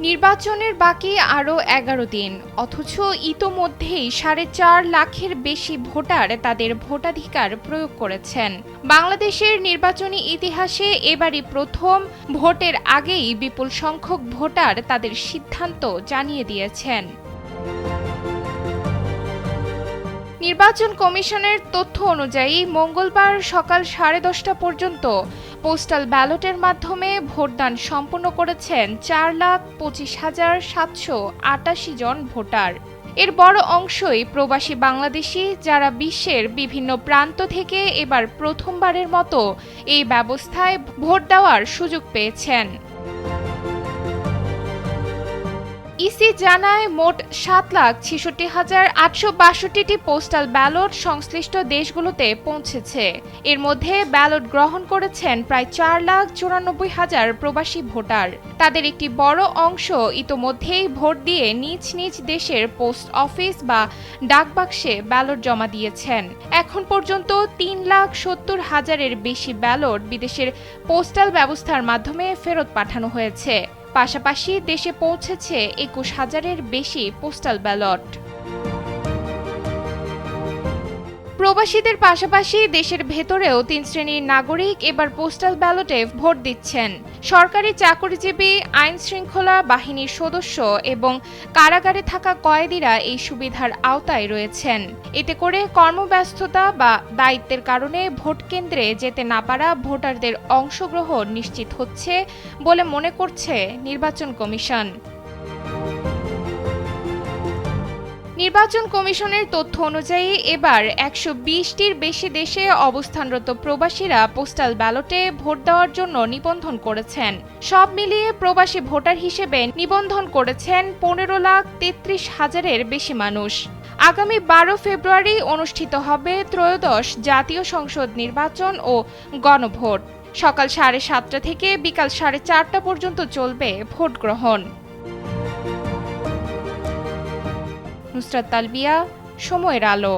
নির্বাচনের বাকি আরও ১১ দিন, অথচ ইতোমধ্যেই ৪.৫ লাখের বেশি ভোটার তাদের ভোটাধিকার প্রয়োগ করেছেন। বাংলাদেশের নির্বাচনী ইতিহাসে এবারই প্রথম ভোটের আগেই বিপুল সংখ্যক ভোটার তাদের সিদ্ধান্ত জানিয়ে দিয়েছেন। নির্বাচন কমিশনের তথ্য অনুযায়ী মঙ্গলবার সকাল 10:30 পর্যন্ত পোস্টাল ব্যালটের মাধ্যমে ভোটদান সম্পন্ন করেছেন 4,25,788 জন ভোটার। এর বড় অংশই প্রবাসী বাংলাদেশি, যারা বিশ্বের বিভিন্ন প্রান্ত থেকে এবার প্রথমবারের মতো এই ব্যবস্থায় ভোট দেওয়ার সুযোগ পেয়েছেন। ইসি জানায় মোট 7,66,862টি পোস্টাল ব্যালট সংশ্লিষ্ট দেশগুলোতে পৌঁছেছে। এর মধ্যে ব্যালট গ্রহণ করেছেন প্রায় 4,94,000 প্রবাসী ভোটার। তাদের একটি বড় অংশ ইতোমধ্যেই ভোট দিয়ে নিজ নিজ দেশের পোস্ট অফিস বা ডাকবাক্সে ব্যালট জমা দিয়েছেন। এখন পর্যন্ত 3,70,000-এর বেশি ব্যালট বিদেশের পোস্টাল ব্যবস্থার মাধ্যমে ফেরত পাঠানো হয়েছে। পাশাপাশি দেশে পৌঁছেছে 21,000-এর বেশি পোস্টাল ব্যালট। প্রবাসীদের পাশাপাশি দেশের ভেতরেও 3 শ্রেণীর নাগরিক এবার পোস্টাল ব্যালটে ভোট দিচ্ছেন। সরকারি চাকরিজীবী, আইনশৃঙ্খলা বাহিনীর সদস্য এবং কারাগারে থাকা কয়েদিরা এই সুবিধার আওতায় রয়েছেন। এতে করে কর্মব্যস্ততা বা দায়িত্বের কারণে ভোট কেন্দ্রে যেতে না পারা ভোটারদের অংশগ্রহণ নিশ্চিত হচ্ছে বলে মনে করছে নির্বাচন কমিশন। নির্বাচন কমিশনের তথ্য অনুযায়ী এবার 120টির বেশি দেশে অবস্থানরত প্রবাসীরা পোস্টাল ব্যালটে ভোট দেওয়ার জন্য নিবন্ধন করেছেন। সব মিলিয়ে প্রবাসী ভোটার হিসেবে নিবন্ধন করেছেন 15,33,000-এর বেশি মানুষ। আগামী 12 ফেব্রুয়ারি অনুষ্ঠিত হবে ত্রয়োদশ জাতীয় সংসদ নির্বাচন ও গণভোট। সকাল 7:30 থেকে বিকাল 4:30 পর্যন্ত চলবে ভোট গ্রহণ। নুসরাত তালবিয়া, সময়ের আলো।